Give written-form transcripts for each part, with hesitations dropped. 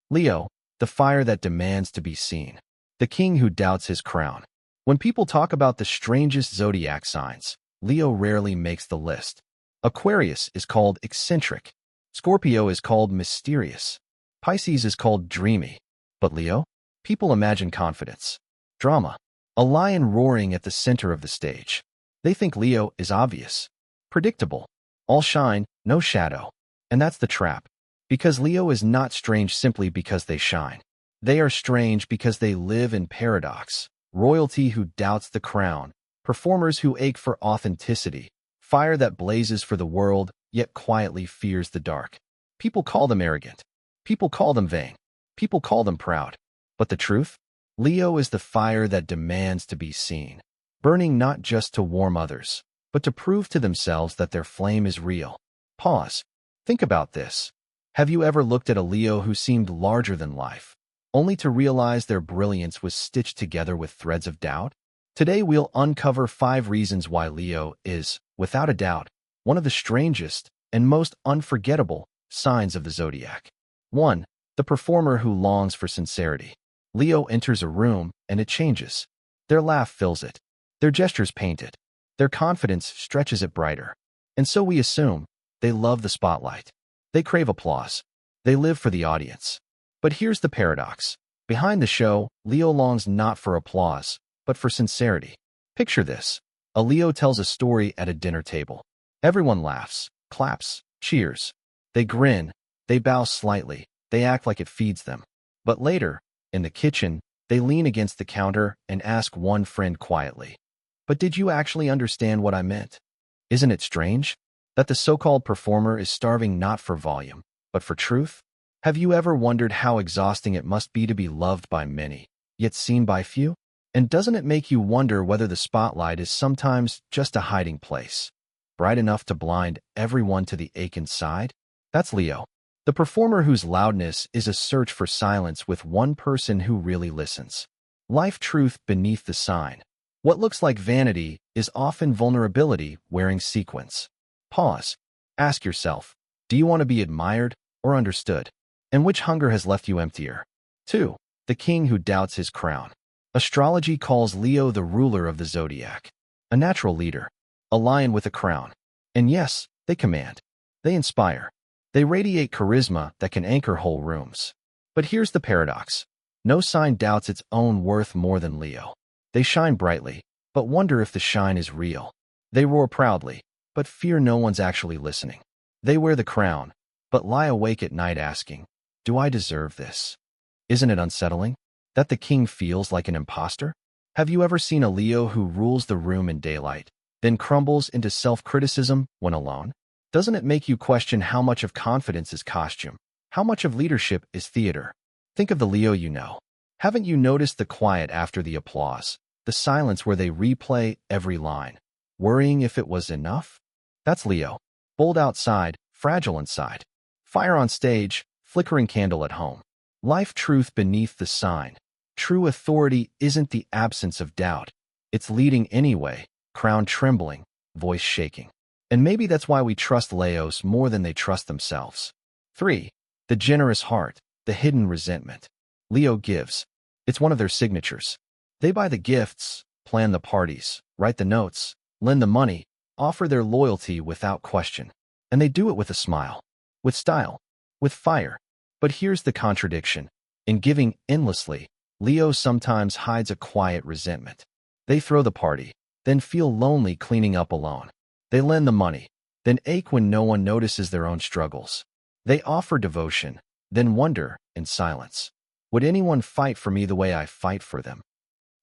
Leo, the fire that demands to be seen. The king who doubts his crown. When people talk about the strangest zodiac signs, Leo rarely makes the list. Aquarius is called eccentric. Scorpio is called mysterious. Pisces is called dreamy. But Leo? People imagine confidence. Drama. A lion roaring at the center of the stage. They think Leo is obvious. Predictable. All shine, no shadow. And that's the trap. Because Leo is not strange simply because they shine. They are strange because they live in paradox. Royalty who doubts the crown. Performers who ache for authenticity. Fire that blazes for the world, yet quietly fears the dark. People call them arrogant. People call them vain. People call them proud. But the truth? Leo is the fire that demands to be seen. Burning not just to warm others, but to prove to themselves that their flame is real. Pause. Think about this. Have you ever looked at a Leo who seemed larger than life, only to realize their brilliance was stitched together with threads of doubt? Today we'll uncover 5 reasons why Leo is, without a doubt, one of the strangest and most unforgettable signs of the zodiac. 1. The performer who longs for sincerity. Leo enters a room and it changes. Their laugh fills it. Their gestures paint it. Their confidence stretches it brighter. And so we assume they love the spotlight. They crave applause. They live for the audience. But here's the paradox. Behind the show, Leo longs not for applause, but for sincerity. Picture this. A Leo tells a story at a dinner table. Everyone laughs, claps, cheers. They grin, they bow slightly, they act like it feeds them. But later, in the kitchen, they lean against the counter and ask one friend quietly, "But did you actually understand what I meant?" Isn't it strange that the so-called performer is starving not for volume, but for truth? Have you ever wondered how exhausting it must be to be loved by many, yet seen by few? And doesn't it make you wonder whether the spotlight is sometimes just a hiding place, bright enough to blind everyone to the ache inside? That's Leo, the performer whose loudness is a search for silence with one person who really listens. Life truth beneath the sign. What looks like vanity is often vulnerability wearing sequins. Pause. Ask yourself, do you want to be admired or understood? And which hunger has left you emptier? 2. The king who doubts his crown. Astrology calls Leo the ruler of the zodiac, a natural leader, a lion with a crown. And yes, they command. They inspire. They radiate charisma that can anchor whole rooms. But here's the paradox. No sign doubts its own worth more than Leo. They shine brightly, but wonder if the shine is real. They roar proudly, but fear no one's actually listening. They wear the crown, but lie awake at night asking, "Do I deserve this?" Isn't it unsettling that the king feels like an imposter? Have you ever seen a Leo who rules the room in daylight, then crumbles into self-criticism when alone? Doesn't it make you question how much of confidence is costume? How much of leadership is theater? Think of the Leo you know. Haven't you noticed the quiet after the applause, the silence where they replay every line, worrying if it was enough? That's Leo. Bold outside, fragile inside. Fire on stage, flickering candle at home. Life truth beneath the sign. True authority isn't the absence of doubt. It's leading anyway, crown trembling, voice shaking. And maybe that's why we trust Leos more than they trust themselves. 3. The generous heart, the hidden resentment. Leo gives. It's one of their signatures. They buy the gifts, plan the parties, write the notes, lend the money, offer their loyalty without question. And they do it with a smile, with style, with fire. But here's the contradiction. In giving endlessly, Leo sometimes hides a quiet resentment. They throw the party, then feel lonely cleaning up alone. They lend the money, then ache when no one notices their own struggles. They offer devotion, then wonder in silence, would anyone fight for me the way I fight for them?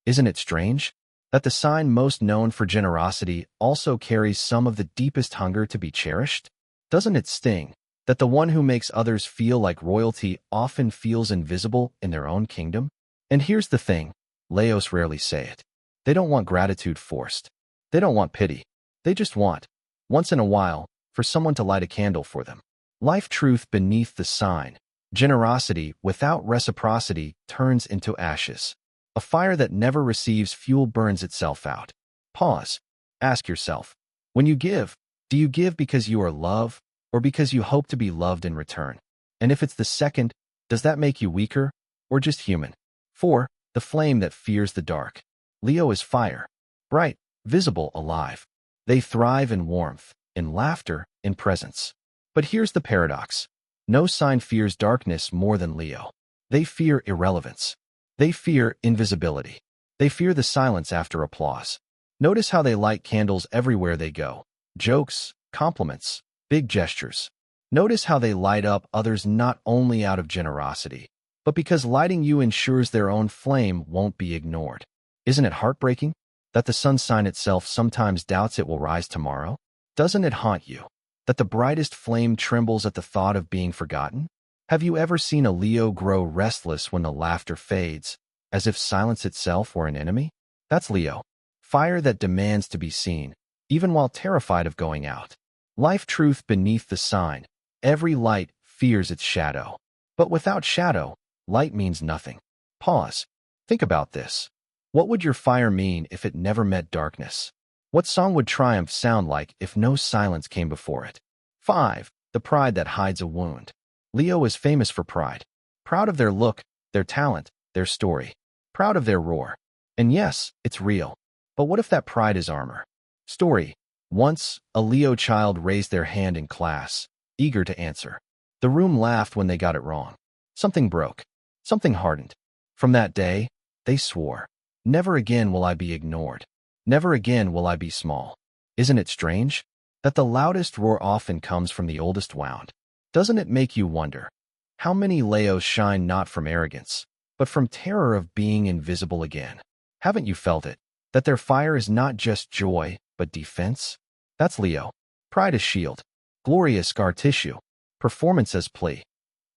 Isn't it strange that the sign most known for generosity also carries some of the deepest hunger to be cherished? Doesn't it sting that the one who makes others feel like royalty often feels invisible in their own kingdom? And here's the thing, Leos rarely say it. They don't want gratitude forced. They don't want pity. They just want, once in a while, for someone to light a candle for them. Life truth beneath the sign. Generosity without reciprocity turns into ashes. A fire that never receives fuel burns itself out. Pause. Ask yourself, when you give, do you give because you are love or because you hope to be loved in return? And if it's the second, Does that make you weaker or just human? 4. The flame that fears the dark. Leo is fire. Bright, visible, alive. They thrive in warmth, in laughter, in presence. But here's the paradox. No sign fears darkness more than Leo. They fear irrelevance. They fear invisibility. They fear the silence after applause. Notice how they light candles everywhere they go. Jokes, compliments, big gestures. Notice how they light up others not only out of generosity, but because lighting you ensures their own flame won't be ignored. Isn't it heartbreaking that the sun sign itself sometimes doubts it will rise tomorrow? Doesn't it haunt you that the brightest flame trembles at the thought of being forgotten? Have you ever seen a Leo grow restless when the laughter fades, as if silence itself were an enemy? That's Leo. Fire that demands to be seen, even while terrified of going out. Life truth beneath the sign. Every light fears its shadow. But without shadow, light means nothing. Pause. Think about this. What would your fire mean if it never met darkness? What song would triumph sound like if no silence came before it? 5. The pride that hides a wound. Leo is famous for pride. Proud of their look, their talent, their story. Proud of their roar. And yes, it's real. But what if that pride is armor? Story. Once, a Leo child raised their hand in class, eager to answer. The room laughed when they got it wrong. Something broke. Something hardened. From that day, they swore, "Never again will I be ignored. Never again will I be small." Isn't it strange that the loudest roar often comes from the oldest wound? Doesn't it make you wonder how many Leos shine not from arrogance, but from terror of being invisible again? Haven't you felt it? That their fire is not just joy, but defense? That's Leo. Pride as shield. Glory as scar tissue. Performance as plea.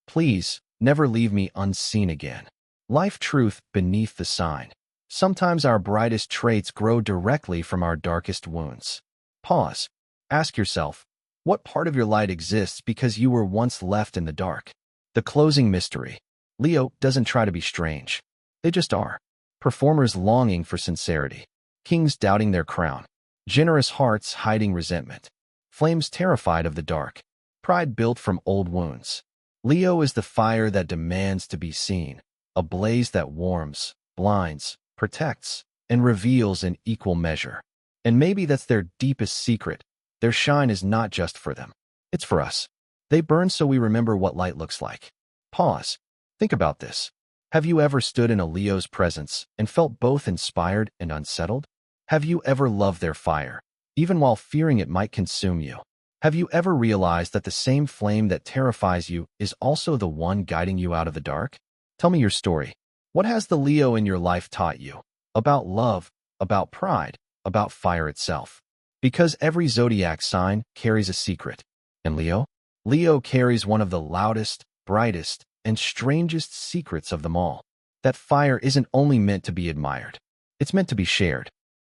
Please, never leave me unseen again. Life truth beneath the sign. Sometimes our brightest traits grow directly from our darkest wounds. Pause. Ask yourself, what part of your light exists because you were once left in the dark? The closing mystery. Leo doesn't try to be strange. They just are. Performers longing for sincerity. Kings doubting their crown. Generous hearts hiding resentment. Flames terrified of the dark. Pride built from old wounds. Leo is the fire that demands to be seen. A blaze that warms, blinds, protects, and reveals in equal measure. And maybe that's their deepest secret. Their shine is not just for them. It's for us. They burn so we remember what light looks like. Pause. Think about this. Have you ever stood in a Leo's presence and felt both inspired and unsettled? Have you ever loved their fire, even while fearing it might consume you? Have you ever realized that the same flame that terrifies you is also the one guiding you out of the dark? Tell me your story. What has the Leo in your life taught you? About love, about pride, about fire itself. Because every zodiac sign carries a secret. And Leo? Leo carries one of the loudest, brightest, and strangest secrets of them all. That fire isn't only meant to be admired. It's meant to be shared.